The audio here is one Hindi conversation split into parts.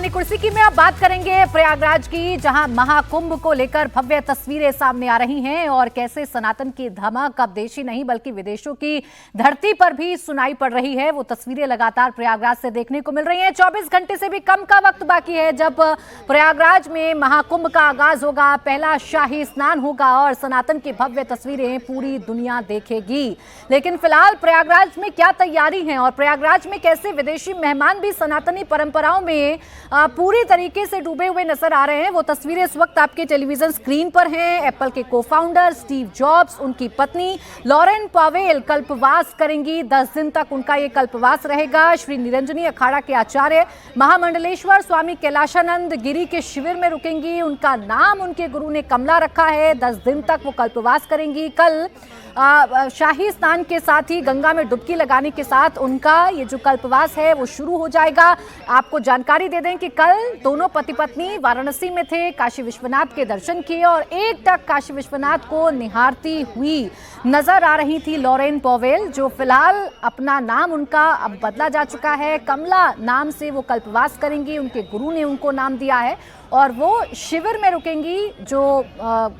सुल्तानी कुर्सी की में अब बात करेंगे प्रयागराज की, जहां महाकुंभ को लेकर भव्य तस्वीरें सामने आ रही हैं और कैसे सनातन की धमक अब देश ही नहीं बल्कि विदेशों की धरती पर भी सुनाई पड़ रही है। वो तस्वीरें लगातार प्रयागराज से देखने को मिल रही हैं। 24 घंटे से भी कम का वक्त बाकी है जब प्रयागराज में महाकुंभ का आगाज होगा, पहला शाही स्नान होगा और सनातन की भव्य तस्वीरें पूरी दुनिया देखेगी। लेकिन फिलहाल प्रयागराज में क्या तैयारी है और प्रयागराज में कैसे विदेशी मेहमान भी सनातनी परंपराओं में पूरी तरीके से डूबे हुए नजर आ रहे हैं, वो तस्वीरें इस वक्त आपके टेलीविजन स्क्रीन पर हैं। एप्पल के को-फाउंडर स्टीव जॉब्स, उनकी पत्नी लॉरेन पावेल कल्पवास करेंगी। 10 दिन तक उनका ये कल्पवास रहेगा। श्री निरंजनी अखाड़ा के आचार्य महामंडलेश्वर स्वामी कैलाशानंद गिरी के शिविर में रुकेंगी। उनका नाम उनके गुरु ने कमला रखा है। 10 दिन तक वो कल्पवास करेंगी। कल शाही स्नान के साथ ही गंगा में डुबकी लगाने के साथ उनका ये जो कल्पवास है वो शुरू हो जाएगा। आपको जानकारी दे दें कि कल दोनों पति पत्नी वाराणसी में थे, काशी विश्वनाथ के दर्शन किए और एकटक काशी विश्वनाथ को निहारती हुई नजर आ रही थी लॉरेन पावेल, जो फिलहाल अपना नाम उनका अब बदला जा चुका है। कमला नाम से वो कल्पवास करेंगी, उनके गुरु ने उनको नाम दिया है और वो शिविर में रुकेंगी जो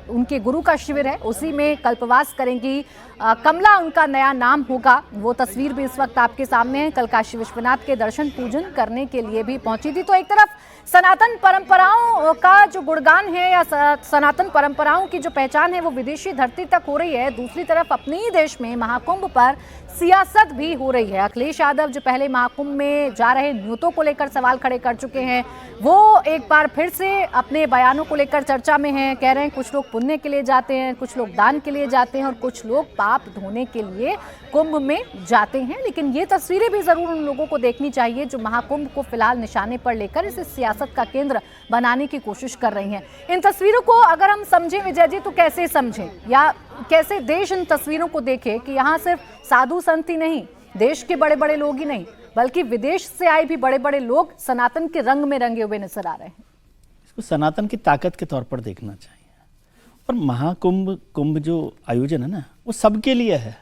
उनके गुरु का शिविर है, उसी में कल्पवास करेंगी। कमला उनका नया नाम होगा। वो तस्वीर भी इस वक्त आपके सामने है। कल काशी विश्वनाथ के दर्शन पूजन करने के लिए भी पहुंची थी। तो एक तरफ सनातन परंपराओं का जो गुणगान है या सनातन परंपराओं की जो पहचान है वो विदेशी धरती तक हो रही है, दूसरी तरफ अपने ही देश में महाकुंभ पर सियासत भी हो रही है। अखिलेश यादव जो पहले महाकुंभ में जा रहे नियुक्तों को लेकर सवाल खड़े कर चुके हैं, वो एक बार फिर से अपने बयानों को लेकर चर्चा में हैं। कह रहे हैं कुछ लोग पुण्य के लिए जाते हैं, कुछ लोग दान के लिए जाते हैं और कुछ लोग पाप धोने के लिए कुंभ में जाते हैं। लेकिन ये तस्वीरें भी जरूर उन लोगों को देखनी चाहिए जो महाकुंभ को फिलहाल निशाने पर लेकर इसे सियासत का केंद्र बनाने की कोशिश कर रही हैं। इन तस्वीरों को अगर हम समझें विजय जी तो कैसे समझें या कैसे देश इन तस्वीरों को देखे कि यहाँ सिर्फ साधु संत ही नहीं, देश के बड़े बड़े लोग ही नहीं बल्कि विदेश से आए भी बड़े बड़े लोग सनातन के रंग में रंगे हुए नजर आ रहे हैं। इसको सनातन की ताकत के तौर पर देखना चाहिए। और महाकुंभ जो आयोजन है ना वो सबके लिए है।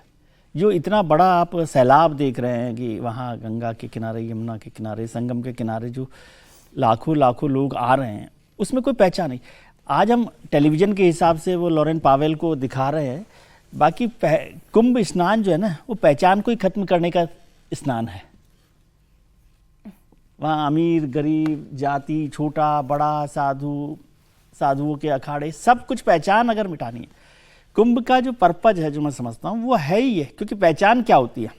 जो इतना बड़ा आप सैलाब देख रहे हैं कि वहाँ गंगा के किनारे, यमुना के किनारे, संगम के किनारे जो लाखों लाखों लोग आ रहे हैं, उसमें कोई पहचान नहीं। आज हम टेलीविज़न के हिसाब से वो लॉरेन पावेल को दिखा रहे हैं, बाकी कुंभ स्नान जो है ना वो पहचान को ही खत्म करने का स्नान है। वहाँ अमीर गरीब, जाति, छोटा बड़ा, साधुओं के अखाड़े, सब कुछ पहचान अगर मिटानी है, कुंभ का जो पर्पज है जो मैं समझता हूँ वो है ही है। क्योंकि पहचान क्या होती है?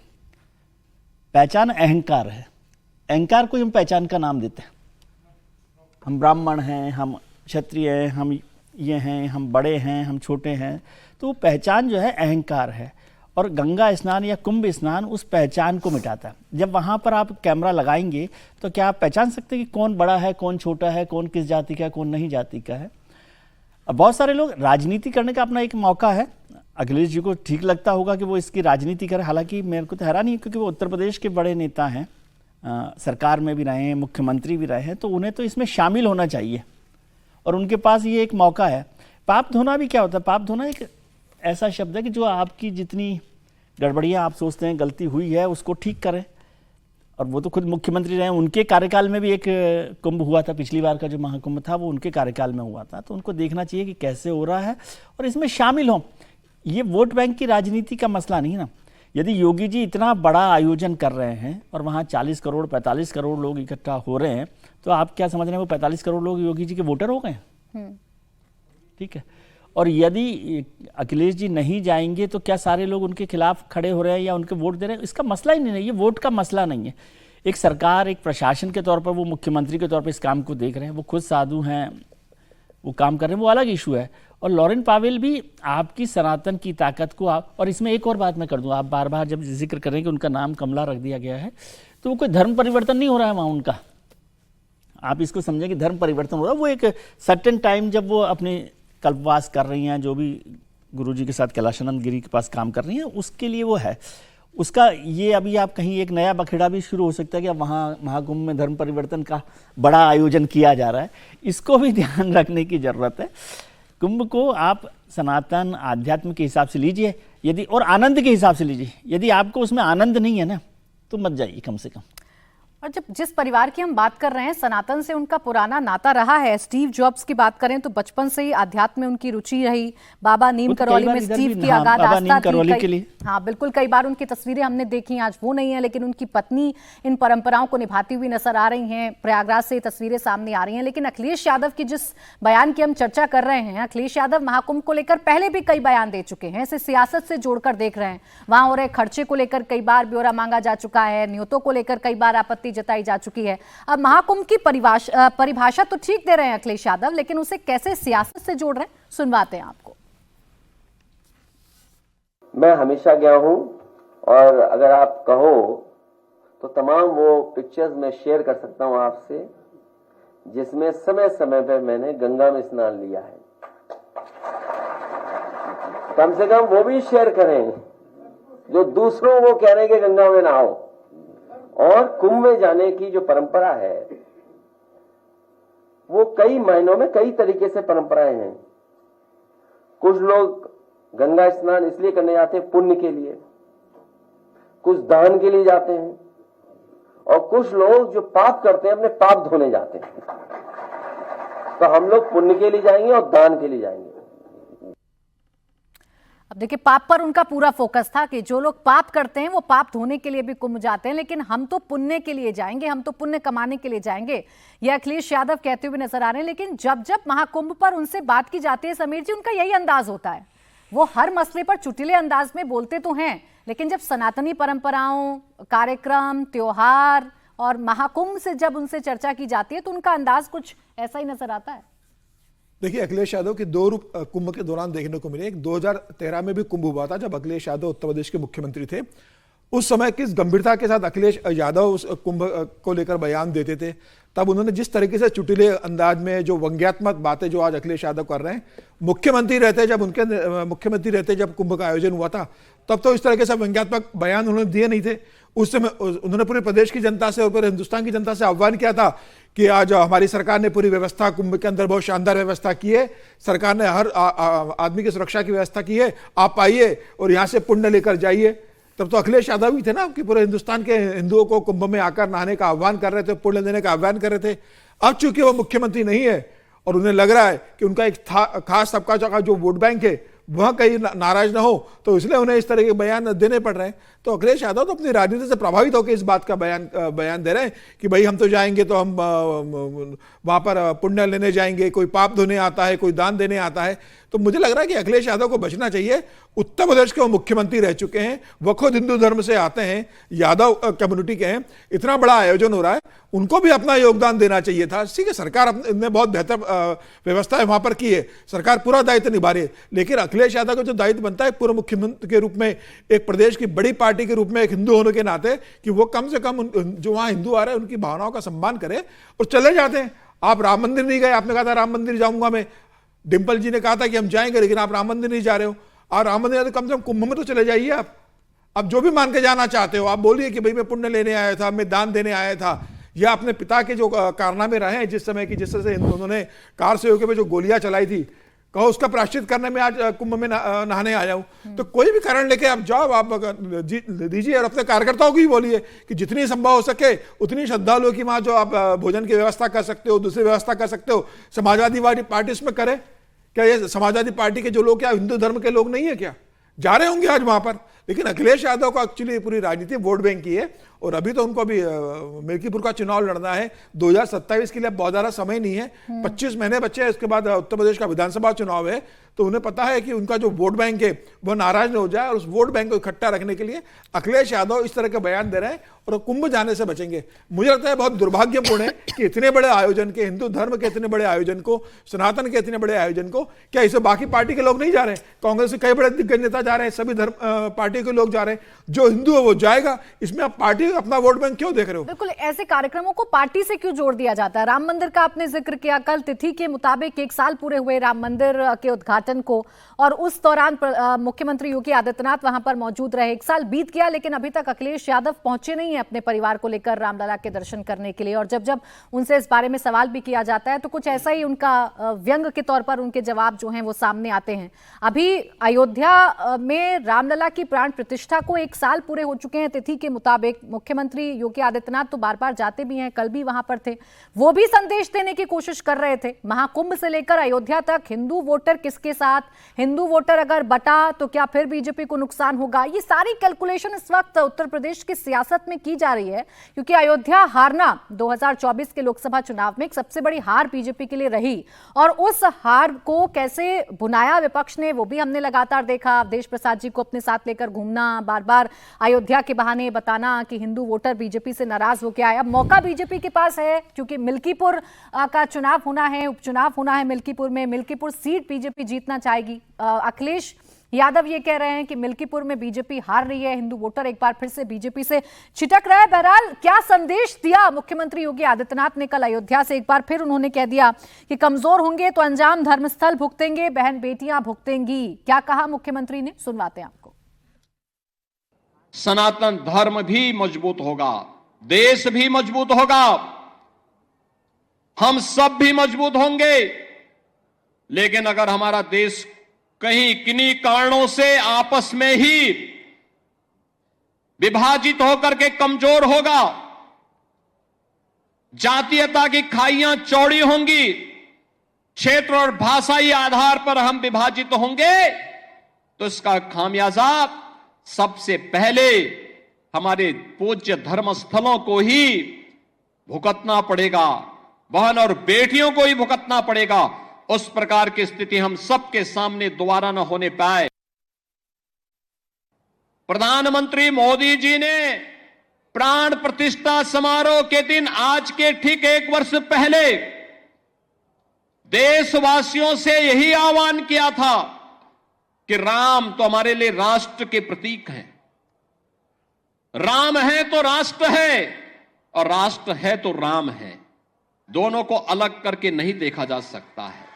पहचान अहंकार है। अहंकार को हम पहचान का नाम देते हैं। हम ब्राह्मण हैं, हम क्षत्रिय हैं, हम ये हैं, हम बड़े हैं, हम छोटे हैं, तो पहचान जो है अहंकार है। और गंगा स्नान या कुंभ स्नान उस पहचान को मिटाता है। जब वहाँ पर आप कैमरा लगाएंगे तो क्या आप पहचान सकते हैं कि कौन बड़ा है, कौन छोटा है, कौन किस जाति का है, कौन नहीं जाति का है? अब बहुत सारे लोग राजनीति करने का अपना एक मौका है। अखिलेश जी को ठीक लगता होगा कि वो इसकी राजनीति करें, हालांकि मेरे को तो हैरानी है क्योंकि वो उत्तर प्रदेश के बड़े नेता हैं, सरकार में भी रहे हैं, मुख्यमंत्री भी रहे हैं, तो उन्हें तो इसमें शामिल होना चाहिए और उनके पास ये एक मौका है। पाप धोना भी क्या होता है? पाप धोना एक ऐसा शब्द है कि जो आपकी जितनी गड़बड़ियाँ आप सोचते हैं गलती हुई है उसको ठीक करें। और वो तो खुद मुख्यमंत्री रहे हैं, उनके कार्यकाल में भी एक कुंभ हुआ था, पिछली बार का जो महाकुंभ था वो उनके कार्यकाल में हुआ था। तो उनको देखना चाहिए कि कैसे हो रहा है और इसमें शामिल हों। ये वोट बैंक की राजनीति का मसला नहीं ना। यदि योगी जी इतना बड़ा आयोजन कर रहे हैं और वहाँ 40 करोड़ 45 करोड़ लोग इकट्ठा हो रहे हैं, तो आप क्या समझ रहे हैं वो 45 करोड़ लोग योगी जी के वोटर हो गए हैं? ठीक है। और यदि अखिलेश जी नहीं जाएंगे तो क्या सारे लोग उनके खिलाफ खड़े हो रहे हैं या उनके वोट दे रहे हैं? इसका मसला ही नहीं है। ये वोट का मसला नहीं है। एक सरकार, एक प्रशासन के तौर पर, वो मुख्यमंत्री के तौर पर इस काम को देख रहे हैं, वो खुद साधु हैं, वो काम कर रहे हैं, वो अलग इशू है। और लॉरेन पावेल भी आपकी सनातन की ताकत को और इसमें एक और बात मैं कर दूं, आप बार बार जब जिक्र करें कि उनका नाम कमला रख दिया गया है, तो वो कोई धर्म परिवर्तन नहीं हो रहा है वहाँ उनका। आप इसको समझें कि धर्म परिवर्तन हो रहा है। वो एक सर्टेन टाइम जब वो अपने कल्पवास कर रही हैं, जो भी गुरुजी के साथ कैलाशानंद गिरी के पास काम कर रही हैं, उसके लिए वो है। उसका ये अभी आप कहीं एक नया बखेड़ा भी शुरू हो सकता है कि अब वहाँ महाकुंभ में धर्म परिवर्तन का बड़ा आयोजन किया जा रहा है। इसको भी ध्यान रखने की ज़रूरत है। कुंभ को आप सनातन आध्यात्म के हिसाब से लीजिए, यदि और आनंद के हिसाब से लीजिए। यदि आपको उसमें आनंद नहीं है ना तो मत जाइए कम से कम। और जब जिस परिवार की हम बात कर रहे हैं, सनातन से उनका पुराना नाता रहा है। स्टीव जॉब्स की बात करें तो बचपन से ही अध्यात्म में उनकी रुचि रही। बाबा नीम करौली में स्टीव की अगाध आस्था थी। हाँ बिल्कुल, कई बार उनकी तस्वीरें हमने देखी, आज वो नहीं है, लेकिन उनकी पत्नी इन परंपराओं को निभाती हुई नजर आ रही हैं। प्रयागराज से तस्वीरें सामने आ रही हैं। लेकिन अखिलेश यादव की जिस बयान की हम चर्चा कर रहे हैं, अखिलेश यादव महाकुंभ को लेकर पहले भी कई बयान दे चुके हैं। इसे सियासत से जोड़कर देख रहे हैं। वहां हो रहे खर्चे को लेकर कई बार ब्यौरा मांगा जा चुका है, न्योतों को लेकर कई बार आपत्ति जताई जा चुकी है। अब महाकुंभ की परिभाषा तो ठीक दे रहे हैं अखिलेश यादव, लेकिन उसे कैसे सियासत से जोड़ रहे हैं, सुनवाते हैं आपको। मैं हमेशा गया हूं और अगर आप कहो तो तमाम वो पिक्चर्स मैं शेयर कर सकता हूं आपसे, जिसमें समय समय पर मैंने गंगा में स्नान लिया है। कम से कम वो भी शेयर करें जो दूसरों को कह रहे हैं कि गंगा में नहाओ। और कुंभ में जाने की जो परंपरा है वो कई मायनों में कई तरीके से परंपराएं हैं। कुछ लोग गंगा स्नान इसलिए करने जाते हैं पुण्य के लिए, कुछ दान के लिए जाते हैं, और कुछ लोग जो पाप करते हैं अपने पाप धोने जाते हैं। तो हम लोग पुण्य के लिए जाएंगे और दान के लिए जाएंगे। अब देखिए, पाप पर उनका पूरा फोकस था कि जो लोग पाप करते हैं वो पाप धोने के लिए भी कुंभ जाते हैं, लेकिन हम तो पुण्य के लिए जाएंगे, हम तो पुण्य कमाने के लिए जाएंगे, यह अखिलेश यादव कहते हुए नजर आ रहे हैं। लेकिन जब जब महाकुंभ पर उनसे बात की जाती है समीर जी, उनका यही अंदाज होता है। वो हर मसले पर चुटिले अंदाज में बोलते तो हैं, लेकिन जब सनातनी परंपराओं, कार्यक्रम, त्योहार और महाकुंभ से जब उनसे चर्चा की जाती है तो उनका अंदाज कुछ ऐसा ही नजर आता है। देखिए, अखिलेश यादव के दो रूप कुंभ के दौरान देखने को मिले। एक 2013 में भी कुंभ हुआ था जब अखिलेश यादव उत्तर प्रदेश के मुख्यमंत्री थे। उस समय किस गंभीरता के साथ अखिलेश यादव उस कुंभ को लेकर बयान देते थे, तब उन्होंने जिस तरीके से चुटिले अंदाज में जो व्यंग्यात्मक बातें जो आज अखिलेश यादव कर रहे हैं, मुख्यमंत्री रहते जब कुंभ का आयोजन हुआ था तब तो इस तरह के सब व्यंग्यात्मक बयान उन्होंने दिए नहीं थे। उस समय उन्होंने पूरे प्रदेश की जनता से और पूरे हिंदुस्तान की जनता से आह्वान किया था कि आज हमारी सरकार ने पूरी व्यवस्था कुंभ के अंदर बहुत शानदार व्यवस्था की है, सरकार ने हर आदमी की सुरक्षा की व्यवस्था की है, आप आइए और यहाँ से पुण्य लेकर जाइए। तब तो अखिलेश यादव ही थे ना कि पूरे हिंदुस्तान के हिंदुओं को कुंभ में आकर नहाने का आह्वान कर रहे थे, पुण्य देने का आह्वान कर रहे थे। अब चूंकि वो मुख्यमंत्री नहीं है और उन्हें लग रहा है कि उनका एक खास तबका जो वोट बैंक है वह कहीं नाराज ना हो, तो इसलिए उन्हें इस तरह के बयान देने पड़ रहे हैं। तो अखिलेश यादव तो अपनी राजनीति से प्रभावित होकर इस बात का बयान दे रहे हैं कि भाई हम तो जाएंगे तो हम वहां पर पुण्य लेने जाएंगे, कोई पाप धोने आता है, कोई दान देने आता है। तो मुझे लग रहा है कि अखिलेश यादव को बचना चाहिए। उत्तर प्रदेश के वो मुख्यमंत्री रह चुके हैं, वो खुद हिंदू धर्म से आते हैं, यादव कम्युनिटी के हैं, इतना बड़ा आयोजन हो रहा है, उनको भी अपना योगदान देना चाहिए था। ठीक है, सरकार ने बहुत बेहतर व्यवस्था वहां पर की है, सरकार पूरा दायित्व निभा रही है, लेकिन अखिलेश यादव का जो दायित्व बनता है पूर्व मुख्यमंत्री के रूप में, एक प्रदेश की बड़ी पार्टी के रूप में, एक हिंदू होने के नाते, कि वो कम से कम जो वहां हिंदू आ रहे हैं उनकी भावनाओं का सम्मान करे और चले जाते हैं। आप राम मंदिर नहीं गए, आपने कहा था राम मंदिर जाऊंगा मैं, डिंपल जी ने कहा था कि हम जाएंगे, लेकिन आप राम मंदिर नहीं जा रहे हो। और राम मंदिर तो कम से कम कुंभ में तो चले जाइए। आप जो भी मान के जाना चाहते हो, आप बोलिए कि भाई मैं पुण्य लेने आया था, मैं दान देने आया था, या अपने पिता के जो कारनामे रहे हैं जिस समय की, जिस तरह से उन्होंने कार से होकर जो गोलियां चलाई थी, कहो उसका प्रायश्चित करने में आज कुंभ में नहाने आ जाऊं। तो कोई भी कारण लेके आप जाओ, आप दीजिए और अपने कार्यकर्ताओं की भी बोलिए कि जितनी संभव हो सके उतनी श्रद्धालुओं की वहां जो आप भोजन की व्यवस्था कर सकते हो, दूसरी व्यवस्था कर सकते हो। समाजवादी पार्टी इसमें करे क्या? ये समाजवादी पार्टी के जो लोग क्या हिंदू धर्म के लोग नहीं है क्या? जा रहे होंगे आज वहां पर। लेकिन अखिलेश यादव को एक्चुअली पूरी राजनीति वोट बैंक की है, और अभी तो उनको अभी मिल्कीपुर का चुनाव लड़ना है। 2027 के लिए बहुत ज्यादा समय नहीं है, 25 महीने बचे हैं, उसके बाद उत्तर प्रदेश का विधानसभा चुनाव है। तो उन्हें पता है कि उनका जो वोट बैंक है वो नाराज न हो जाए, और उस वोट बैंक को इकट्ठा रखने के लिए अखिलेश यादव इस तरह के बयान दे रहे हैं और कुंभ जाने से बचेंगे। मुझे लगता है बहुत दुर्भाग्यपूर्ण है कि इतने बड़े आयोजन के, हिंदू धर्म के इतने बड़े आयोजन को, सनातन के इतने बड़े आयोजन को, क्या इसे बाकी पार्टी के लोग नहीं जा रहे? कांग्रेस के कई बड़े दिग्गज नेता जा रहे हैं, सभी धर्म पार्टी के लोग जा रहे हैं, जो हिंदू है वो जाएगा। इसमें आप पार्टी अपना वोट बैंक क्यों देख रहे हो? बिल्कुल, ऐसे कार्यक्रमों को पार्टी से क्यों जोड़ दिया जाता है? राम मंदिर का आपने जिक्र किया, कल तिथि के मुताबिक 1 साल पूरे हुए राम मंदिर के उद्घाटन को, और उस दौरान मुख्यमंत्री योगी आदित्यनाथ वहां पर मौजूद रहे। 1 साल बीत गया, लेकिन अभी तक अखिलेश यादव पहुंचे नहीं है अपने परिवार को लेकर रामलला के दर्शन करने के लिए। और जब जब उनसे इस बारे में सवाल भी किया जाता है तो कुछ ऐसा ही उनका व्यंग के तौर पर उनके जवाब जो हैं वो सामने आते हैं। अभी अयोध्या में रामलला की प्राण प्राण प्रतिष्ठा को 1 साल पूरे हो चुके हैं तिथि के मुताबिक। मुख्यमंत्री योगी आदित्यनाथ तो बार बार जाते भी हैं, कल भी वहां पर थे, वो भी संदेश देने की कोशिश कर रहे थे। महाकुंभ से लेकर अयोध्या तक हिंदू वोटर किसके साथ, हिंदू वोटर अगर बटा तो क्या फिर बीजेपी को नुकसान होगा, ये सारी कैलकुलेशन इस वक्त उत्तर प्रदेश की सियासत में की जा रही है। क्योंकि अयोध्या हारना 2024 के लोकसभा चुनाव में एक सबसे बड़ी हार बीजेपी के लिए रही, और उस हार को कैसे बुनाया विपक्ष ने वो भी हमने लगातार देखा। अवधेश प्रसाद जी को अपने साथ लेकर घूमना, बार बार अयोध्या के बहाने बताना कि हिंदू वोटर बीजेपी से नाराज होकर आए। अब मौका बीजेपी के पास है, क्योंकि मिल्कीपुर का चुनाव होना है, उपचुनाव होना है मिल्कीपुर में। मिल्कीपुर सीट बीजेपी जीतना चाहेगी। अखिलेश यादव ये कह रहे हैं कि मिल्कीपुर में बीजेपी हार रही है, हिंदू वोटर एक बार फिर से बीजेपी से छिटक रहा है। बहरहाल क्या संदेश दिया मुख्यमंत्री योगी आदित्यनाथ ने कल अयोध्या से? एक बार फिर उन्होंने कह दिया कि कमजोर होंगे तो अंजाम धर्मस्थल भुगतेंगे, बहन बेटियां भुगतेंगी। क्या कहा मुख्यमंत्री ने, सुनवाते हैं आपको। सनातन धर्म भी मजबूत होगा, देश भी मजबूत होगा, हम सब भी मजबूत होंगे। लेकिन अगर हमारा देश कहीं किन्हीं कारणों से आपस में ही विभाजित होकर के कमजोर होगा, जातीयता की खाइयां चौड़ी होंगी, क्षेत्र और भाषाई आधार पर हम विभाजित होंगे, तो इसका खामियाजा सबसे पहले हमारे पूज्य धर्मस्थलों को ही भुगतना पड़ेगा, बहन और बेटियों को ही भुगतना पड़ेगा। उस प्रकार की स्थिति हम सबके सामने दोबारा न होने पाए। प्रधानमंत्री मोदी जी ने प्राण प्रतिष्ठा समारोह के दिन, आज के ठीक 1 वर्ष पहले, देशवासियों से यही आह्वान किया था कि राम तो हमारे लिए राष्ट्र के प्रतीक हैं, राम है तो राष्ट्र है, और राष्ट्र है तो राम है। दोनों को अलग करके नहीं देखा जा सकता है,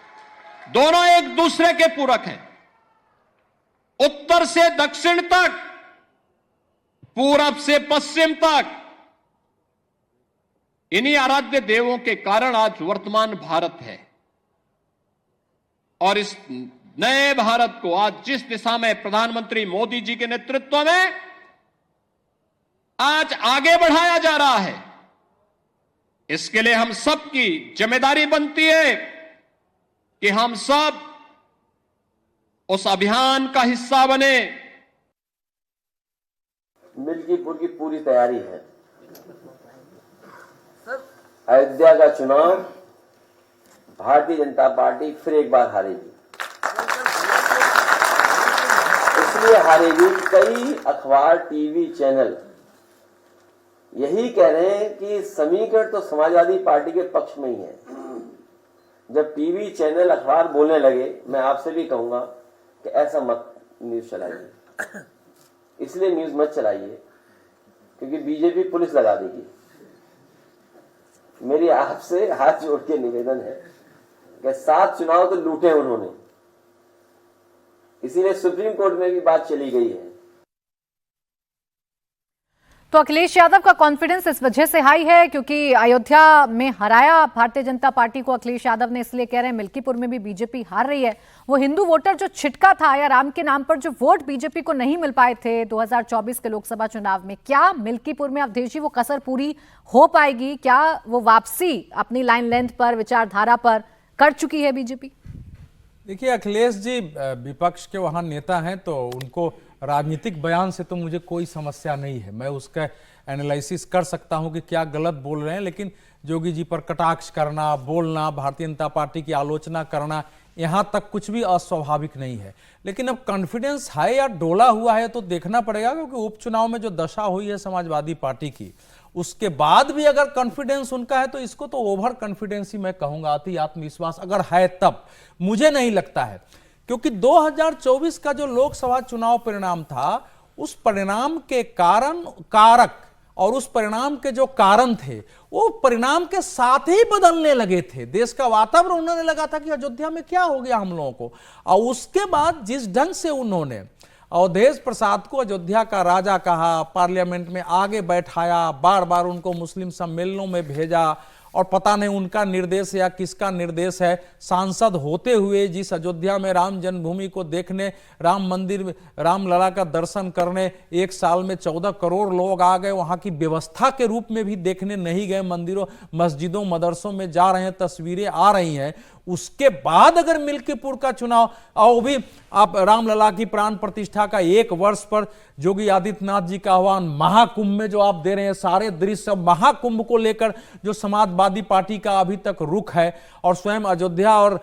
दोनों एक दूसरे के पूरक हैं। उत्तर से दक्षिण तक, पूरब से पश्चिम तक, इन्हीं आराध्य देवों के कारण आज वर्तमान भारत है। और इस नए भारत को आज जिस दिशा में प्रधानमंत्री मोदी जी के नेतृत्व में आज आगे बढ़ाया जा रहा है, इसके लिए हम सबकी जिम्मेदारी बनती है कि हम सब उस अभियान का हिस्सा बने। मिल्कीपुर की पूरी तैयारी है। अयोध्या का चुनाव भारतीय जनता पार्टी फिर एक बार हारेगी। इसलिए हारेगी, कई अखबार, टीवी चैनल यही कह रहे हैं कि समीकरण तो समाजवादी पार्टी के पक्ष में ही है। जब टीवी चैनल, अखबार बोलने लगे, मैं आपसे भी कहूंगा कि ऐसा मत न्यूज चलाइए, इसलिए न्यूज मत चलाइए क्योंकि बीजेपी पुलिस लगा देगी। मेरी आपसे हाथ जोड़ के निवेदन है कि 7 चुनाव तो लूटे उन्होंने, इसीलिए सुप्रीम कोर्ट में भी बात चली गई है। तो अखिलेश यादव का कॉन्फिडेंस इस वजह से हाई है क्योंकि अयोध्या में हराया भारतीय जनता पार्टी को अखिलेश यादव ने, इसलिए कह रहे हैं मिल्कीपुर में भी बीजेपी हार रही है। वो हिंदू वोटर जो छिटका था या राम के नाम पर जो वोट बीजेपी को नहीं मिल पाए थे 2024 के लोकसभा चुनाव में, क्या मिल्कीपुर में अवधेश जी वो कसर पूरी हो पाएगी? क्या वो वापसी अपनी लाइन लेंथ पर, विचारधारा पर कर चुकी है बीजेपी? देखिए अखिलेश जी विपक्ष के वहां नेता हैं, तो उनको राजनीतिक बयान से तो मुझे कोई समस्या नहीं है। मैं उसका एनालिसिस कर सकता हूं कि क्या गलत बोल रहे हैं, लेकिन योगी जी पर कटाक्ष करना, बोलना, भारतीय जनता पार्टी की आलोचना करना, यहां तक कुछ भी अस्वाभाविक नहीं है। लेकिन अब कॉन्फिडेंस है या डोला हुआ है तो देखना पड़ेगा, क्योंकि उपचुनाव में जो दशा हुई है समाजवादी पार्टी की, उसके बाद भी अगर कॉन्फिडेंस उनका है तो इसको तो ओवर कॉन्फिडेंस ही मैं कहूंगा, अति आत्मविश्वास अगर है तब। मुझे नहीं लगता है, क्योंकि 2024 का जो लोकसभा चुनाव परिणाम था, उस परिणाम के कारक और उस परिणाम के जो कारण थे वो परिणाम के साथ ही बदलने लगे थे। देश का वातावरण उन्होंने लगा था कि अयोध्या में क्या हो गया हम लोगों को, और उसके बाद जिस ढंग से उन्होंने अवधेश प्रसाद को अयोध्या का राजा कहा, पार्लियामेंट में आगे बैठाया, बार बार उनको मुस्लिम सम्मेलनों में भेजा और पता नहीं उनका निर्देश या किसका निर्देश है, सांसद होते हुए जिस अयोध्या में राम जन्मभूमि को देखने, राम मंदिर, रामलला का दर्शन करने एक साल में 14 करोड़ लोग आ गए, वहां की व्यवस्था के रूप में भी देखने नहीं गए, मंदिरों मस्जिदों मदरसों में जा रहे हैं, तस्वीरें आ रही हैं, उसके बाद अगर मिल्कीपुर का चुनाव, और भी आप रामलला की प्राण प्रतिष्ठा का 1 वर्ष पर योगी आदित्यनाथ जी का आह्वान, महाकुंभ में जो आप दे रहे हैं सारे दृश्य, महाकुंभ को लेकर जो समाजवादी पार्टी का अभी तक रुख है, और स्वयं अयोध्या और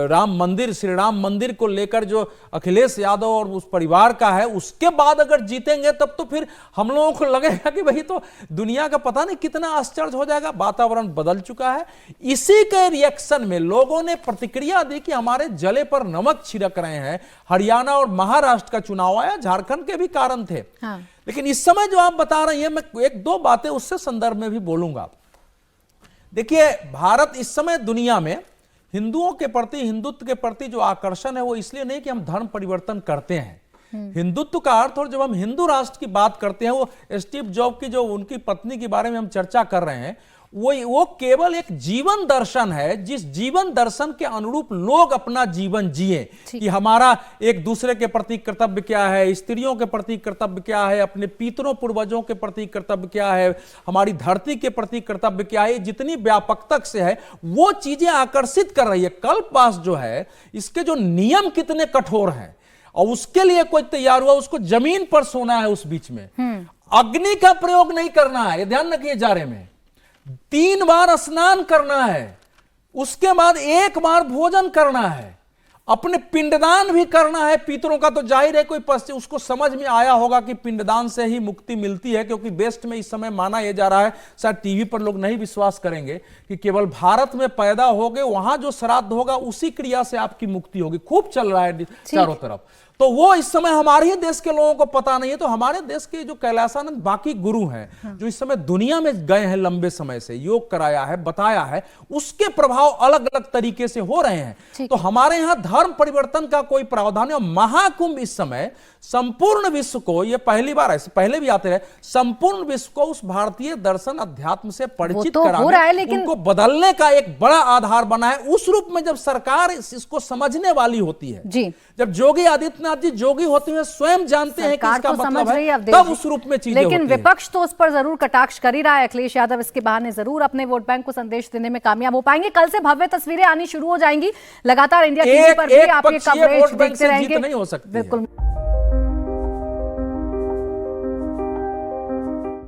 राम मंदिर, श्री राम मंदिर को लेकर जो अखिलेश यादव और उस परिवार का है, उसके बाद अगर जीतेंगे तब तो फिर हम लोगों को लगेगा कि भाई तो दुनिया का पता नहीं कितना आश्चर्य हो जाएगा, वातावरण बदल चुका है। इसी के रिएक्शन में लोगों ने प्रतिक्रिया दी कि हमारे जले पर नमक छिड़क रहे हैं। हरियाणा और महाराष्ट्र का चुनाव आया, झारखंड के भी कारण थे। हाँ। लेकिन इस समय जो आप बता रही हैं, मैं 1-2 बातें उससे संदर्भ में भी बोलूंगा। देखिए, भारत इस समय दुनिया में हिंदुओं के प्रति, हिंदुत्व के प्रति जो आकर्षण है वो इसलिए नहीं कि हम धर्म परिवर्तन करते हैं। हिंदुत्व का अर्थ, और जब हम हिंदू राष्ट्र की बात करते हैं, वो स्टीव जॉब की जो उनकी पत्नी के बारे में हम चर्चा कर रहे हैं, वो केवल एक जीवन दर्शन है, जिस जीवन दर्शन के अनुरूप लोग अपना जीवन जिए, कि हमारा एक दूसरे के प्रति कर्तव्य क्या है, स्त्रियों के प्रति कर्तव्य क्या है, अपने पितरों पूर्वजों के प्रति कर्तव्य क्या है, हमारी धरती के प्रति कर्तव्य क्या है, जितनी व्यापकता से है वो चीजें आकर्षित कर रही है। कल्पवास जो है, इसके जो नियम कितने कठोर हैं, और उसके लिए कोई तैयार हुआ, उसको जमीन पर सोना है, उस बीच में अग्नि का प्रयोग नहीं करना है, ध्यान रखिए, जारे में 3 बार स्नान करना है, उसके बाद 1 बार भोजन करना है, अपने पिंडदान भी करना है। पितरों का तो जाहिर है कोई उसको समझ में आया होगा कि पिंडदान से ही मुक्ति मिलती है, क्योंकि वेस्ट में इस समय माना यह जा रहा है, शायद टीवी पर लोग नहीं विश्वास करेंगे, कि केवल भारत में पैदा हो गए, वहां जो श्राद्ध होगा उसी क्रिया से आपकी मुक्ति होगी। खूब चल रहा है चारों तरफ। तो वो इस समय हमारे ही देश के लोगों को पता नहीं है। तो हमारे देश के जो कैलाशानंद बाकी गुरु हैं, जो इस समय दुनिया में गए हैं, लंबे समय से योग कराया है, बताया है, उसके प्रभाव अलग अलग तरीके से हो रहे हैं। तो हमारे यहां धर्म परिवर्तन का कोई प्रावधान है। महाकुंभ इस समय संपूर्ण विश्व को, ये पहली बार, ऐसे पहले भी आते रहे, संपूर्ण विश्व को उस भारतीय दर्शन अध्यात्म से परिचित तो कराने, लेकिन उनको बदलने का एक बड़ा आधार बना है। उस रूप में जब सरकार इसको समझने वाली होती है जी, जब योगी आदित्यनाथ जी योगी होते हैं, स्वयं जानते हैं कि इसका मतलब है, तब उस रूप में चीजें लेकिन विपक्ष तो उस पर जरूर कटाक्ष कर ही रहा है। अखिलेश यादव इसके बहाने जरूर अपने वोट बैंक को संदेश देने में कामयाब हो पाएंगे। कल से भव्य तस्वीरें आनी शुरू हो जाएंगी, लगातार इंडिया टीवी पर भी आप ये कवरेज देखते रहेंगे। नहीं हो सकती, बिल्कुल।